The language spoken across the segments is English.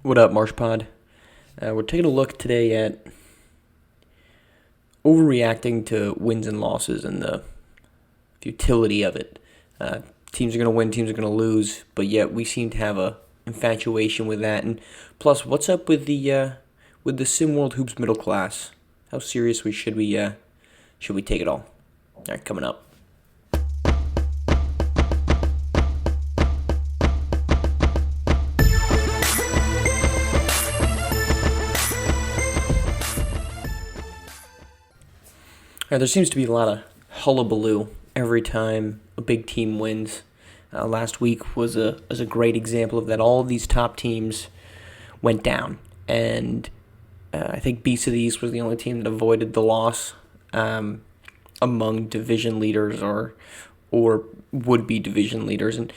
What up, Marsh Pod? We're taking a look today at overreacting to wins and losses and the futility of it. Teams are going to win, teams are going to lose, but yet we seem to have a infatuation with that. And plus, what's up with the SimWorld Hoops middle class? How serious should we take it all? All right, coming up. There seems to be a lot of hullabaloo every time a big team wins. Last week was a great example of that. All of these top teams went down, and I think Beast of the East was the only team that avoided the loss among division leaders or would-be division leaders, and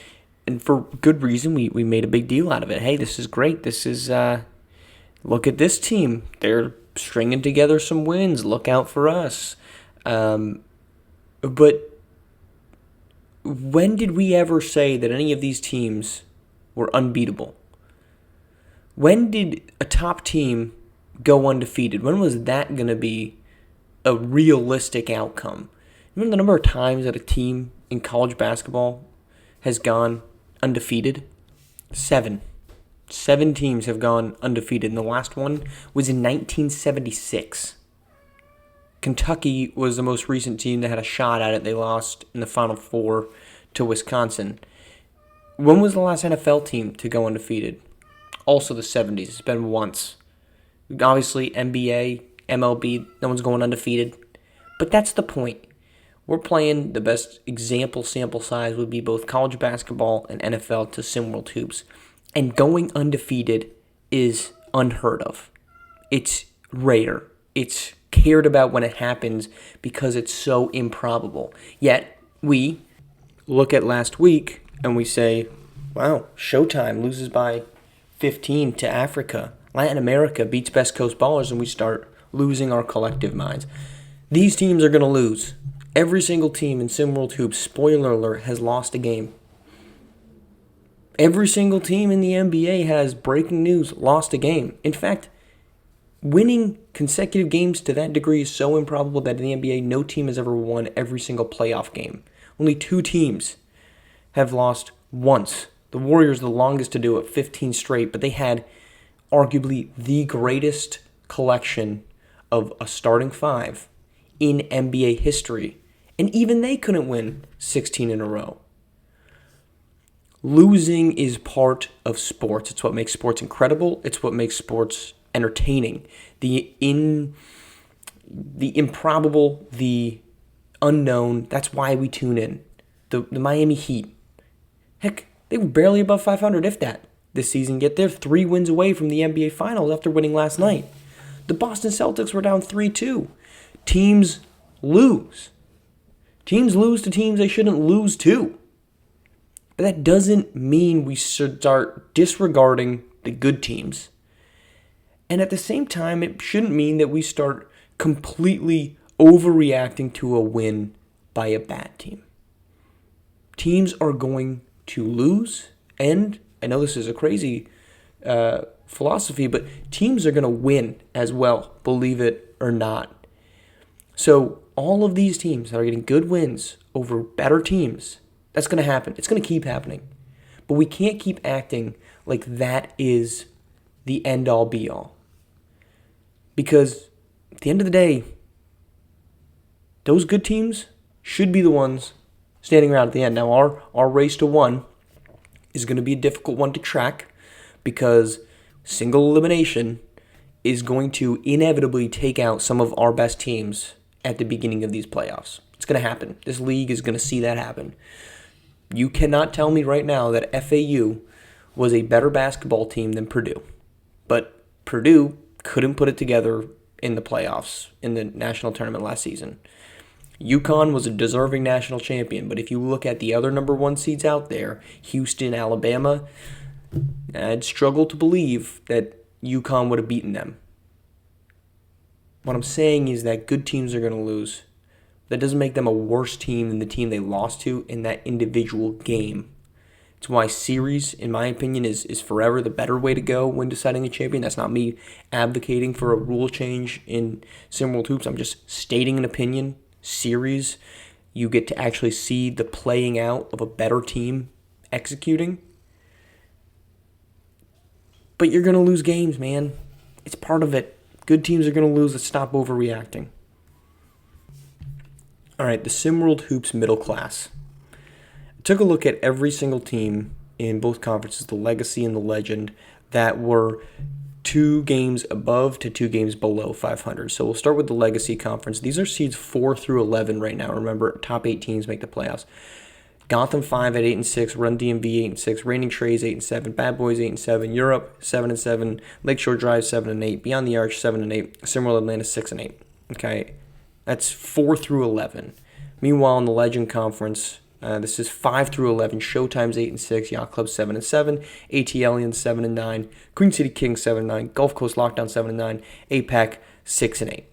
for good reason. We made a big deal out of it. Hey, this is great. This is look at this team. They're stringing together some wins. Look out for us. But when did we ever say that any of these teams were unbeatable? When did a top team go undefeated? When was that going to be a realistic outcome? Remember the number of times that a team in college basketball has gone undefeated? 7. 7 teams have gone undefeated, and the last one was in 1976. Kentucky was the most recent team that had a shot at it. They lost in the Final Four to Wisconsin. When was the last NFL team to go undefeated? Also the 70s. It's been once. Obviously, NBA, MLB, no one's going undefeated. But that's the point. We're playing the best example sample size would be both college basketball and NFL to SimWorld Hoops. And going undefeated is unheard of. It's rare. It's cared about when it happens because it's so improbable. Yet, we look at last week and we say, wow, Showtime loses by 15 to Africa. Latin America beats Best Coast Ballers, and we start losing our collective minds. These teams are going to lose. Every single team in SimWorld Hoops, spoiler alert, has lost a game. Every single team in the NBA has, breaking news, lost a game. In fact, winning consecutive games to that degree is so improbable that in the NBA, no team has ever won every single playoff game. Only 2 teams have lost once. The Warriors, the longest to do it, 15 straight, but they had arguably the greatest collection of a starting 5 in NBA history, and even they couldn't win 16 in a row. Losing is part of sports. It's what makes sports incredible. It's what makes sports entertaining. The improbable, the unknown, that's why we tune in. The Miami Heat, heck, they were barely above 500, if that, this season, yet they're 3 wins away from the NBA Finals after winning last night. The Boston Celtics were down 3-2. Teams lose. Teams lose to teams they shouldn't lose to. But that doesn't mean we should start disregarding the good teams. And at the same time, it shouldn't mean that we start completely overreacting to a win by a bad team. Teams are going to lose, and I know this is a crazy philosophy, but teams are going to win as well, believe it or not. So all of these teams that are getting good wins over better teams, that's going to happen. It's going to keep happening. But we can't keep acting like that is the end-all, be-all. Because at the end of the day, those good teams should be the ones standing around at the end. Now, our race to 1 is going to be a difficult one to track because single elimination is going to inevitably take out some of our best teams at the beginning of these playoffs. It's going to happen. This league is going to see that happen. You cannot tell me right now that FAU was a better basketball team than Purdue. But Purdue couldn't put it together in the playoffs in the national tournament last season. UConn was a deserving national champion, but if you look at the other number 1 seeds out there, Houston, Alabama, I'd struggle to believe that UConn would have beaten them. What I'm saying is that good teams are going to lose. That doesn't make them a worse team than the team they lost to in that individual game. It's why series, in my opinion, is forever the better way to go when deciding a champion. That's not me advocating for a rule change in SimWorld Hoops. I'm just stating an opinion. Series, you get to actually see the playing out of a better team executing. But you're going to lose games, man. It's part of it. Good teams are going to lose. Let's stop overreacting. All right, the SimWorld Hoops middle class. I took a look at every single team in both conferences, the Legacy and the Legend, that were 2 games above to 2 games below 500. So we'll start with the Legacy Conference. These are seeds 4 through 11 right now. Remember, top 8 teams make the playoffs. Gotham 5 at 8-6, Run DMV 8-6, Reigning Trays 8-7, Bad Boys 8-7, Europe 7-7, Lakeshore Drive 7-8, Beyond the Arch 7-8, SimWorld Atlanta 6-8. Okay, that's 4 through 11. Meanwhile, in the Legend Conference, this is 5 through 11. Showtime's 8-6, Yacht Club 7-7, AT Aliens 7-9, Queen City Kings 7-9, Gulf Coast Lockdown 7-9, APAC 6-8.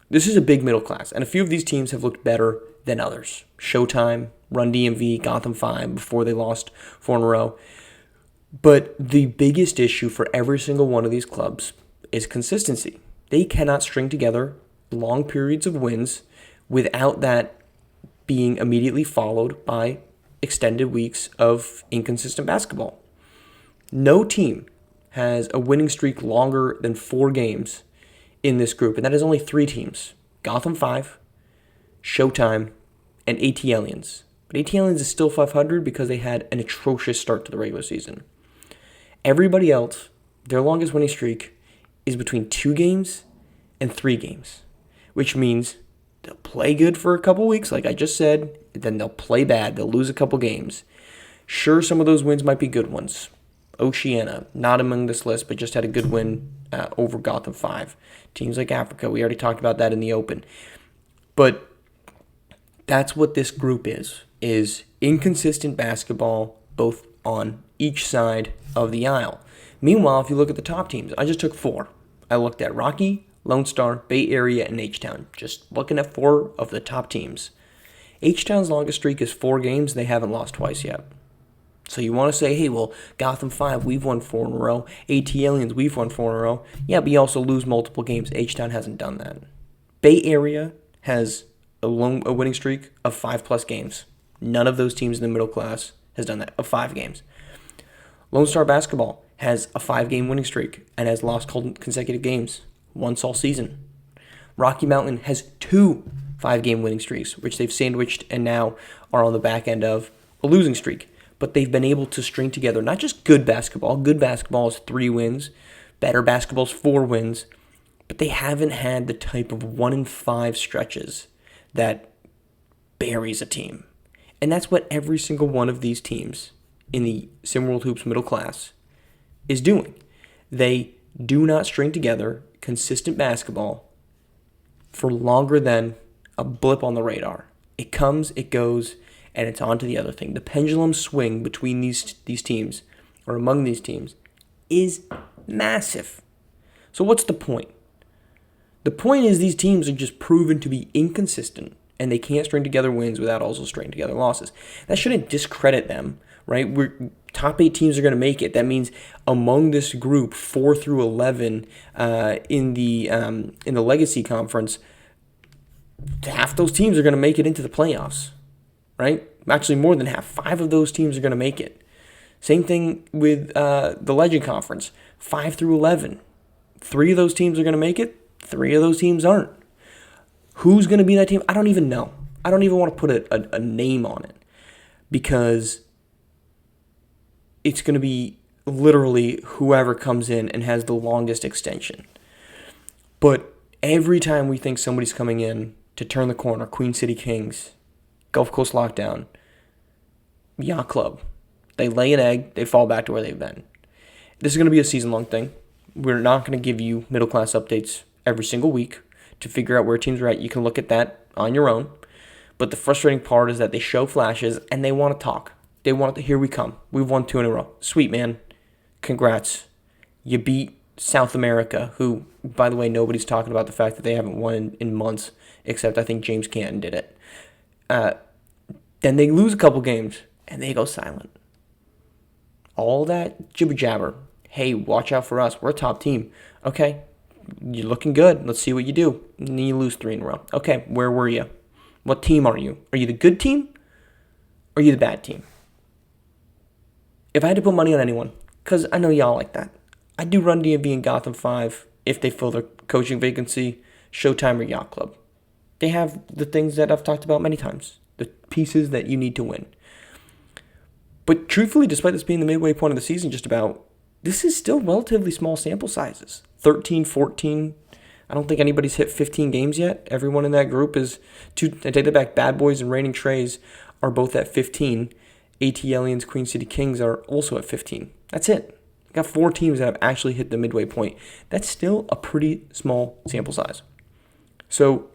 This is a big middle class, and a few of these teams have looked better than others. Showtime, Run DMV, Gotham 5 before they lost 4 in a row. But the biggest issue for every single one of these clubs is consistency. They cannot string together long periods of wins without that being immediately followed by extended weeks of inconsistent basketball. No team has a winning streak longer than 4 games in this group, and that is only 3 teams. Gotham 5, Showtime, and AT Aliens. But AT Aliens is still 500 because they had an atrocious start to the regular season. Everybody else, their longest winning streak is between 2 games and 3 games, which means they'll play good for a couple weeks, like I just said, then they'll play bad. They'll lose a couple games. Sure, some of those wins might be good ones. Oceania, not among this list, but just had a good win over Gotham 5. Teams like Africa, we already talked about that in the Open. But that's what this group is inconsistent basketball, both on each side of the aisle. Meanwhile, if you look at the top teams, I just took 4. I looked at Rocky, Lone Star, Bay Area, and H-Town. Just looking at 4 of the top teams. H-Town's longest streak is 4 games. They haven't lost twice yet. So you want to say, hey, well, Gotham 5, we've won 4 in a row. AT Aliens, we've won 4 in a row. Yeah, but you also lose multiple games. H-Town hasn't done that. Bay Area has a winning streak of 5+ games. None of those teams in the middle class has done that, of 5 games. Lone Star Basketball has a 5-game winning streak and has lost consecutive games once all season. Rocky Mountain has 2 5-game winning streaks, which they've sandwiched and now are on the back end of a losing streak. But they've been able to string together not just good basketball. Good basketball is 3 wins. Better basketball is 4 wins. But they haven't had the type of 1-in-5 stretches that buries a team. And that's what every single one of these teams in the SimWorld Hoops middle class is doing. They do not string together consistent basketball for longer than a blip on the radar. It comes, it goes, and it's on to the other thing. The pendulum swing between these teams, or among these teams, is massive. So what's the point? The point is these teams are just proven to be inconsistent, and they can't string together wins without also stringing together losses. That shouldn't discredit them, right? Top 8 teams are going to make it. That means among this group, 4 through 11 in the Legacy Conference, half those teams are going to make it into the playoffs, right? Actually, more than half. 5 of those teams are going to make it. Same thing with the Legend Conference, 5 through 11. 3 of those teams are going to make it. 3 of those teams aren't. Who's going to be that team? I don't even know. I don't even want to put a name on it because it's going to be literally whoever comes in and has the longest extension. But every time we think somebody's coming in to turn the corner, Queen City Kings, Gulf Coast Lockdown, Yacht Club, they lay an egg, they fall back to where they've been. This is going to be a season-long thing. We're not going to give you middle-class updates every single week to figure out where teams are at. You can look at that on your own. But the frustrating part is that they show flashes and they want to talk. They want to, here we come. We've won 2 in a row. Sweet, man. Congrats. You beat South America, who, by the way, nobody's talking about the fact that they haven't won in months, except I think James Canton did it. Then they lose a couple games and they go silent. All that jibber jabber. Hey, watch out for us. We're a top team. Okay, you're looking good. Let's see what you do. And then you lose 3 in a row. Okay, where were you? What team are you? Are you the good team? Or are you the bad team? If I had to put money on anyone, because I know y'all like that, I do Run DMV and Gotham 5 if they fill their coaching vacancy, Showtime or Yacht Club. They have the things that I've talked about many times, the pieces that you need to win. But truthfully, despite this being the midway point of the season, this is still relatively small sample sizes. 13, 14. I don't think anybody's hit 15 games yet. Everyone in that group I take that back, Bad Boys and Reigning Trays are both at 15. AT Aliens, Queen City Kings are also at 15. That's it. I got 4 teams that have actually hit the midway point. That's still a pretty small sample size. So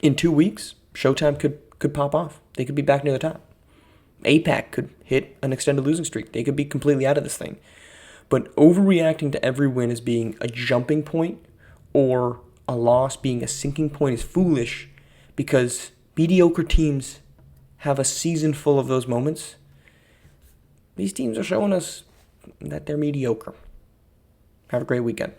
in 2 weeks, Showtime could pop off. They could be back near the top. APAC could hit an extended losing streak. They could be completely out of this thing. But overreacting to every win as being a jumping point or a loss being a sinking point is foolish, because mediocre teams have a season full of those moments. These teams are showing us that they're mediocre. Have a great weekend.